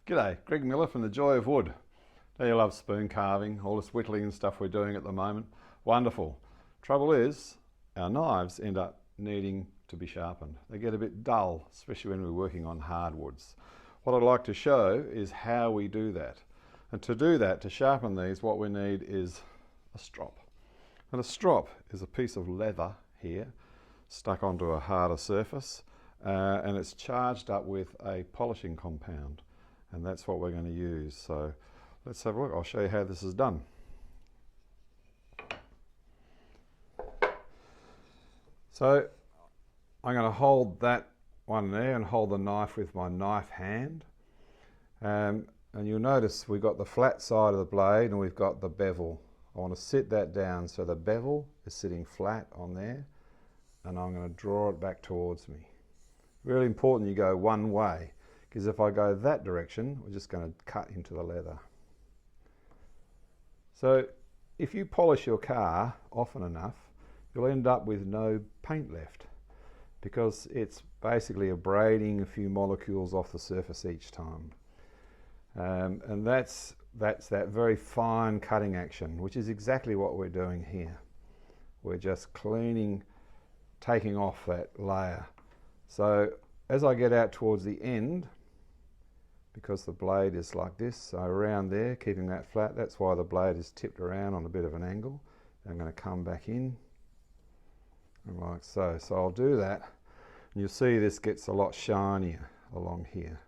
G'day, Greg Miller from The Joy of Wood. Now you love spoon carving, all this whittling and stuff we're doing at the moment. Wonderful. Trouble is, our knives end up needing to be sharpened. They get a bit dull, especially when we're working on hardwoods. What I'd like to show is how we do that. And to do that, to sharpen these, what we need is a strop. And a strop is a piece of leather here, stuck onto a harder surface, and it's charged up with a polishing compound. And that's what we're going to use. So let's have a look. I'll show you how this is done. So I'm going to hold that one there and hold the knife with my knife hand. And you'll notice we've got the flat side of the blade and we've got the bevel. I want to sit that down so the bevel is sitting flat on there, and I'm going to draw it back towards me. Really important you go one way, because if I go that direction, we're just going to cut into the leather. So if you polish your car often enough, you'll end up with no paint left, because it's basically abrading a few molecules off the surface each time. And that's that very fine cutting action, which is exactly what we're doing here. We're just cleaning, taking off that layer. So as I get out towards the end, because the blade is like this, so around there, keeping that flat, that's why the blade is tipped around on a bit of an angle. I'm going to come back in, and like so. So I'll do that, and you'll see this gets a lot shinier along here.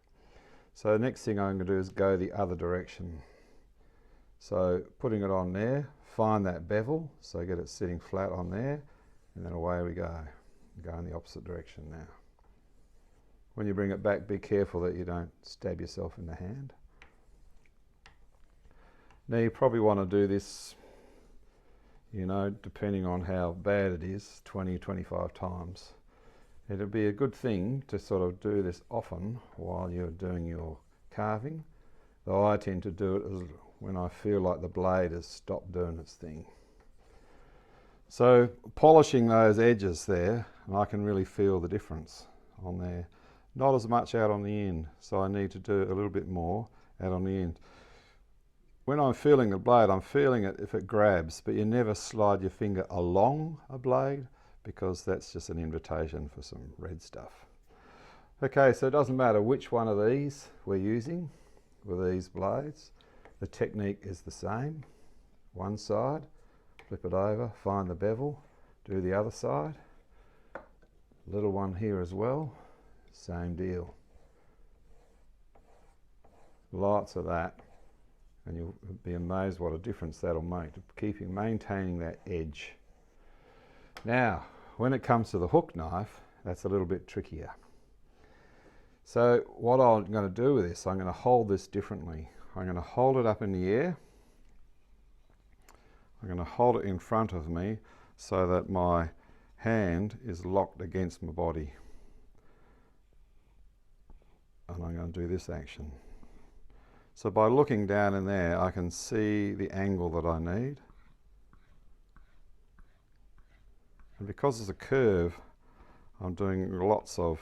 So the next thing I'm going to do is go the other direction. So putting it on there, find that bevel, so get it sitting flat on there, and then away we go. Go in the opposite direction now. When you bring it back, be careful that you don't stab yourself in the hand. Now you probably want to do this, you know, depending on how bad it is, 20, 25 times. It'd be a good thing to sort of do this often while you're doing your carving, though I tend to do it when I feel like the blade has stopped doing its thing. So polishing those edges there, and I can really feel the difference on there. Not as much out on the end, so I need to do a little bit more out on the end. When I'm feeling the blade, I'm feeling it if it grabs, but you never slide your finger along a blade, because that's just an invitation for some red stuff. Okay, so it doesn't matter which one of these we're using with these blades. The technique is the same. One side, flip it over, find the bevel, do the other side. Little one here as well, same deal. Lots of that, and you'll be amazed what a difference that'll make to maintaining that edge. Now, when it comes to the hook knife, that's a little bit trickier. So what I'm going to do with this, I'm going to hold this differently. I'm going to hold it up in the air. I'm going to hold it in front of me so that my hand is locked against my body. And I'm going to do this action. So by looking down in there, I can see the angle that I need. And because it's a curve, I'm doing lots of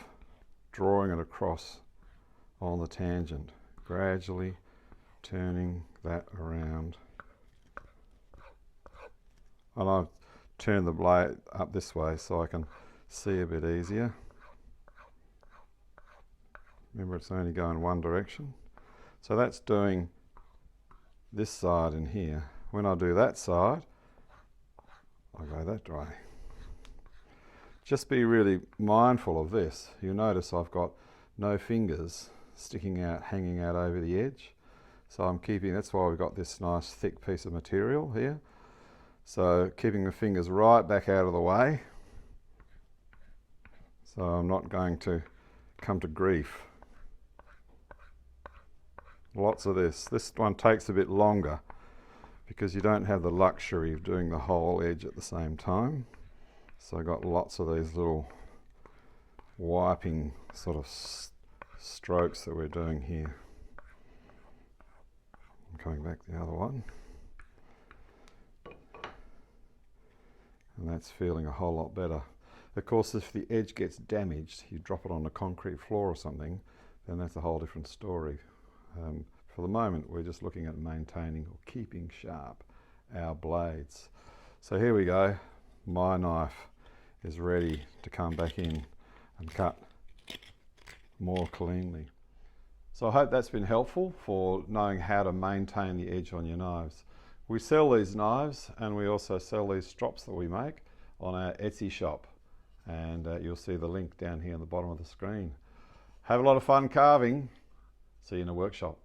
drawing it across on the tangent, gradually turning that around. And I've turned the blade up this way so I can see a bit easier. Remember, it's only going one direction. So that's doing this side in here. When I do that side, I go that way. Just be really mindful of this. You'll notice I've got no fingers sticking out, hanging out over the edge. So I'm keeping, that's why we've got this nice thick piece of material here. So keeping the fingers right back out of the way, so I'm not going to come to grief. Lots of this. This one takes a bit longer because you don't have the luxury of doing the whole edge at the same time. So I've got lots of these little wiping sort of strokes that we're doing here. I'm coming back the other one. And that's feeling a whole lot better. Of course, if the edge gets damaged, you drop it on a concrete floor or something, then that's a whole different story. For the moment, we're just looking at maintaining or keeping sharp our blades. So here we go. My knife is ready to come back in and cut more cleanly. So I hope that's been helpful for knowing how to maintain the edge on your knives. We sell these knives, and we also sell these strops that we make on our Etsy shop, and you'll see the link down here on the bottom of the screen. Have a lot of fun carving. See you in the workshop.